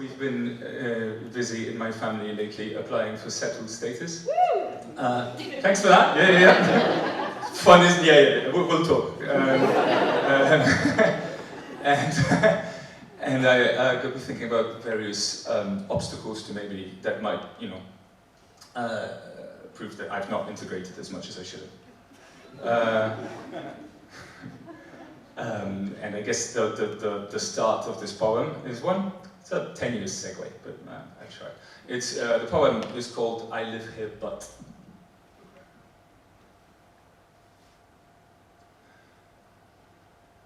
we've been busy in my family lately applying for settled status. Thanks for that. Yeah. Fun is, yeah. We'll talk. And I got me thinking about various obstacles to maybe that might, prove that I've not integrated as much as I should have. And I guess the start of this poem is one. It's a tenuous segue, but I tried. It's the poem is called "I Live Here, But."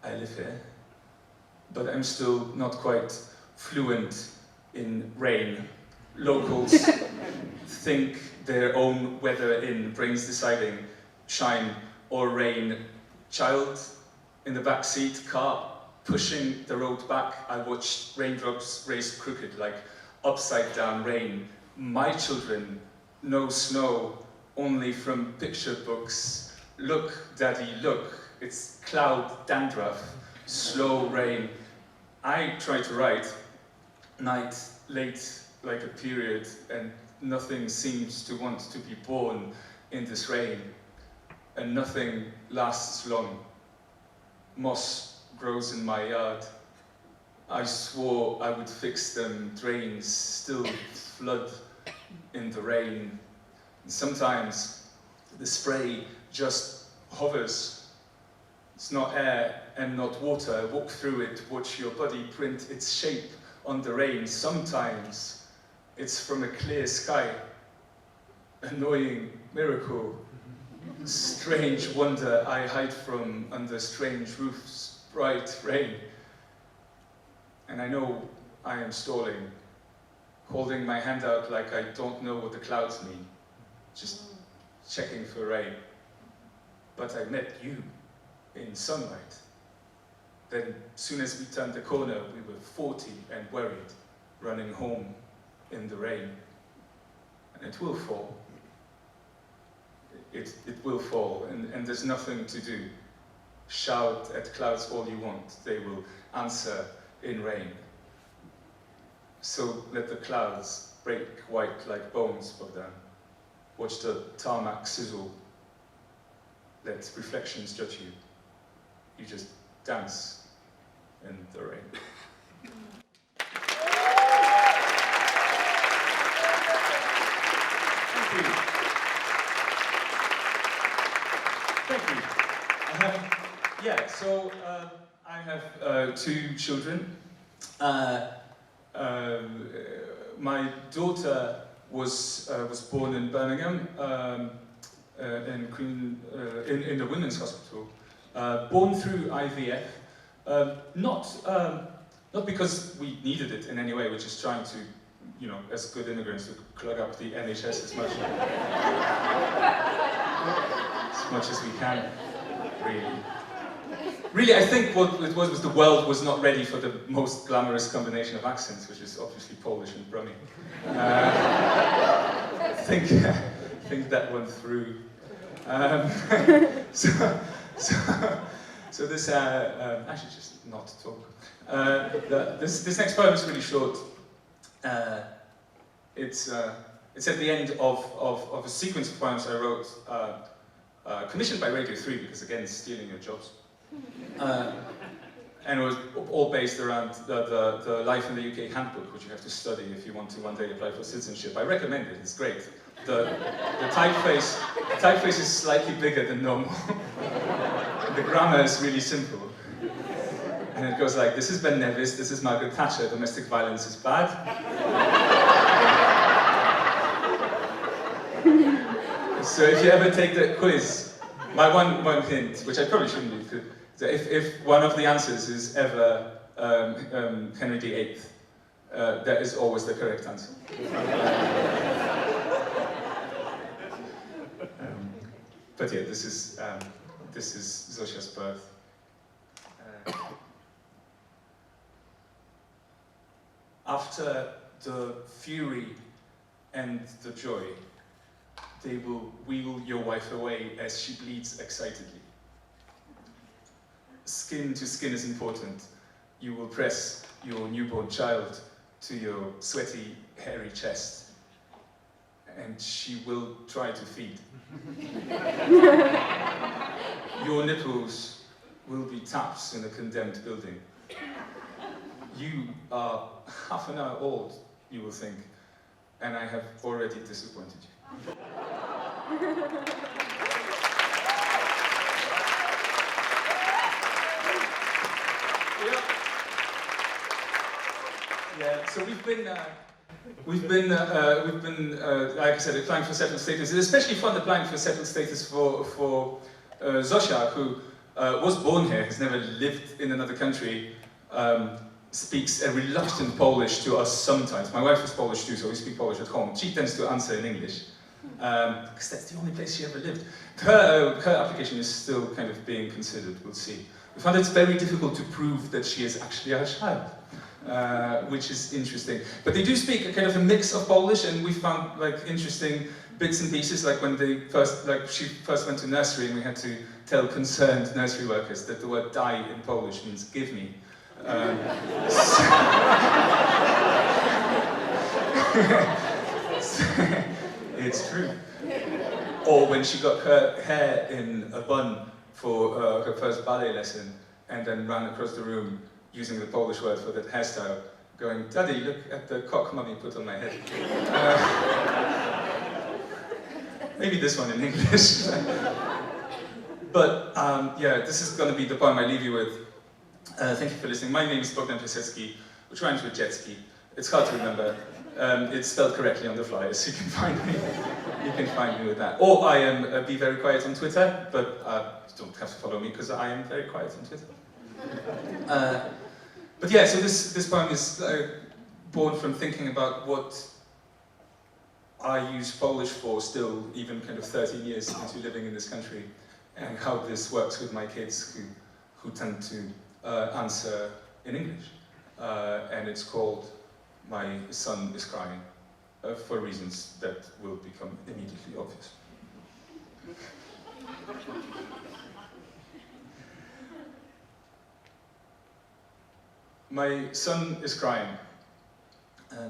I live here, but I'm still not quite fluent in rain. Locals think their own weather in brains deciding shine or rain. Child in the back seat, car pushing the road back. I watched raindrops race crooked like upside down rain. My children know snow only from picture books. Look, daddy, look. It's cloud dandruff, slow rain. I try to write, night late like a period, and nothing seems to want to be born in this rain, and nothing lasts long. Moss grows in my yard. I swore I would fix them, drains still flood in the rain. And sometimes the spray just hovers. It's not air and not water. Walk through it, watch your body print its shape on the rain. Sometimes it's from a clear sky. Annoying miracle. Strange wonder I hide from under strange roofs, bright rain. And I know I am stalling, holding my hand out like I don't know what the clouds mean, just checking for rain. But I met you in sunlight. Then, soon as we turned the corner, we were 40 and worried, running home in the rain. And it will fall. It will fall, and there's nothing to do. Shout at clouds all you want, they will answer in rain. So let the clouds break white like bones, Bohdan. Watch the tarmac sizzle. Let reflections judge you. You just dance in the rain. Thank you. So I have 2 children. My daughter was born in Birmingham, in the women's hospital. Born through IVF, not because we needed it in any way. We're just trying to, as good immigrants, to plug up the NHS as much as we can, really. Really, I think what it was the world was not ready for the most glamorous combination of accents, which is obviously Polish and Brummie. I think that went through. So this, actually just not talk. This next poem is really short. It's at the end of a sequence of poems I wrote, commissioned by Radio 3, because again, stealing your jobs. And it was all based around the Life in the UK handbook, which you have to study if you want to one day apply for citizenship. I recommend it, it's great. The typeface is slightly bigger than normal. The grammar is really simple. And it goes like, this is Ben Nevis, this is Margaret Thatcher, domestic violence is bad. So if you ever take the quiz, my one hint, which I probably shouldn't do, if one of the answers is ever Henry VIII, that is always the correct answer. But yeah, this is Zosia's birth. After the fury and the joy, they will wheel your wife away as she bleeds excitedly. Skin to skin is important. You will press your newborn child to your sweaty, hairy chest, and she will try to feed. Your nipples will be taps in a condemned building. You are half an hour old, you will think, and I have already disappointed you. Yeah, so we've been, like I said, applying for settled status. It's especially fun applying for settled status for Zosia, who was born here, has never lived in another country, speaks a reluctant Polish to us sometimes. My wife is Polish too, so we speak Polish at home. She tends to answer in English, because that's the only place she ever lived. Her application is still kind of being considered, we'll see. We found it's very difficult to prove that she is actually a child. Which is interesting. But they do speak a kind of a mix of Polish, and we found like interesting bits and pieces, like when she first went to nursery and we had to tell concerned nursery workers that the word "daj" in Polish means "give me." It's true. Or when she got her hair in a bun for her first ballet lesson, and then ran across the room using the Polish word for that hairstyle, going, "Daddy, look at the cock mummy put on my head." Maybe this one in English. But yeah, this is going to be the poem I leave you with. Thank you for listening. My name is Bohdan Piasecki, which rhymes with jet ski. It's hard to remember. It's spelled correctly on the flyer, so you can find me. You can find me with that. Or I am Be Very Quiet on Twitter, but you don't have to follow me because I am very quiet on Twitter. But yeah, so this poem is born from thinking about what I use Polish for still, even kind of 13 years into living in this country, and how this works with my kids who tend to answer in English. And it's called My Son is Crying, for reasons that will become immediately obvious. My son is crying.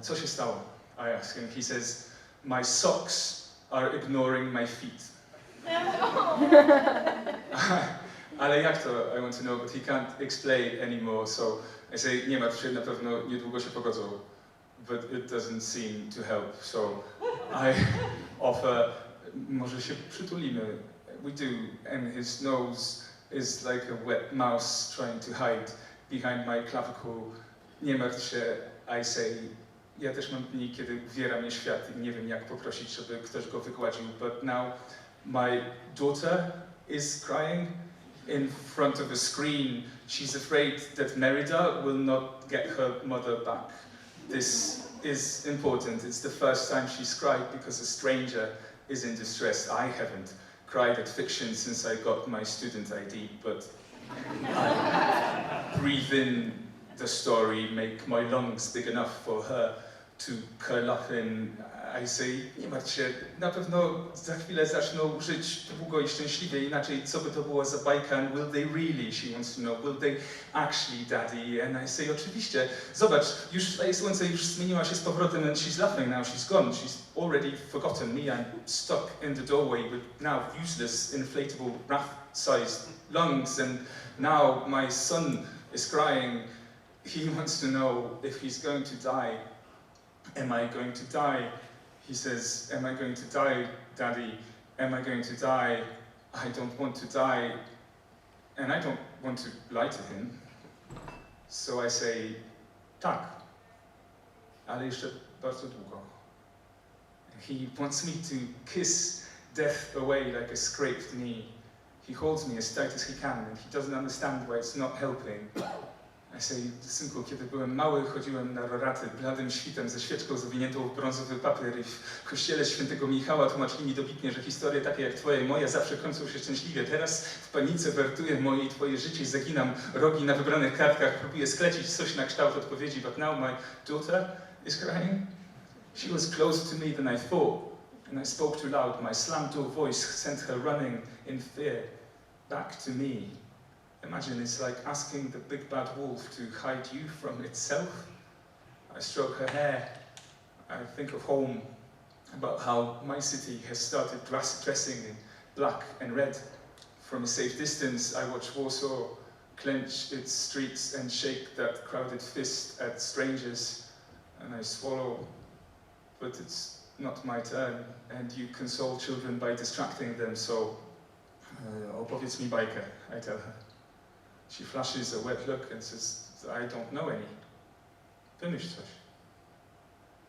Co się stało? I ask him. He says, my socks are ignoring my feet. Ale jak to? I want to know, but he can't explain anymore, so I say, nie martw się, na pewno niedługo się pogodzą. But it doesn't seem to help, so I offer, może się przytulimy. We do, and his nose is like a wet mouse trying to hide behind my clavicle. Nie martw się, I say. Ja też mam dni, kiedy wiera mnie świat i nie wiem, jak poprosić, żeby ktoś go wygładził. But now my daughter is crying in front of a screen. She's afraid that Merida will not get her mother back. This is important. It's the first time she's cried because a stranger is in distress. I haven't cried at fiction since I got my student ID, but I breathe in the story, make my lungs big enough for her to curl up in. I say, nie martw się, na pewno za chwilę zaczną żyć długo i szczęśliwie, inaczej co by to było za bajka, and will they really, she wants to know, will they actually, daddy? And I say, oczywiście, zobacz, już wstaje słońce, już zmieniła się z powrotem, and she's laughing now, she's gone, she's already forgotten me, I'm stuck in the doorway with now useless, inflatable, rat-sized lungs, and now my son is crying. He wants to know if he's going to die. Am I going to die? He says, am I going to die, Daddy? Am I going to die? I don't want to die. And I don't want to lie to him. So I say, tak, ale jeszcze bardzo długo. He wants me to kiss death away like a scraped knee. He holds me as tight as he can, and he doesn't understand why it's not helping. I say, synku, kiedy byłem mały, chodziłem na roraty bladym świtem ze świeczką zawiniętą w brązowy papier i w kościele świętego Michała tłumaczyli mi dobitnie, że historie takie jak twoje i moje zawsze kończą się szczęśliwie. Teraz w panice wertuję moje i twoje życie i zaginam rogi na wybranych kartkach, próbuję sklecić coś na kształt odpowiedzi, but now my daughter is crying. She was closer to me than I thought, and I spoke too loud. My slammed door voice sent her running in fear back to me. Imagine it's like asking the big bad wolf to hide you from itself. I stroke her hair. I think of home, about how my city has started dressing in black and red. From a safe distance, I watch Warsaw clench its streets and shake that crowded fist at strangers, and I swallow, but it's not my turn, and you console children by distracting them, so opowiedz mi bajkę, I tell her. She flashes a wet look and says, I don't know any. Wymyśl coś.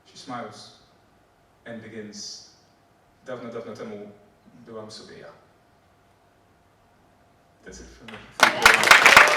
She smiles and begins. Dawno, dawno temu byłam sobie ja. That's it from me. Thank you very much.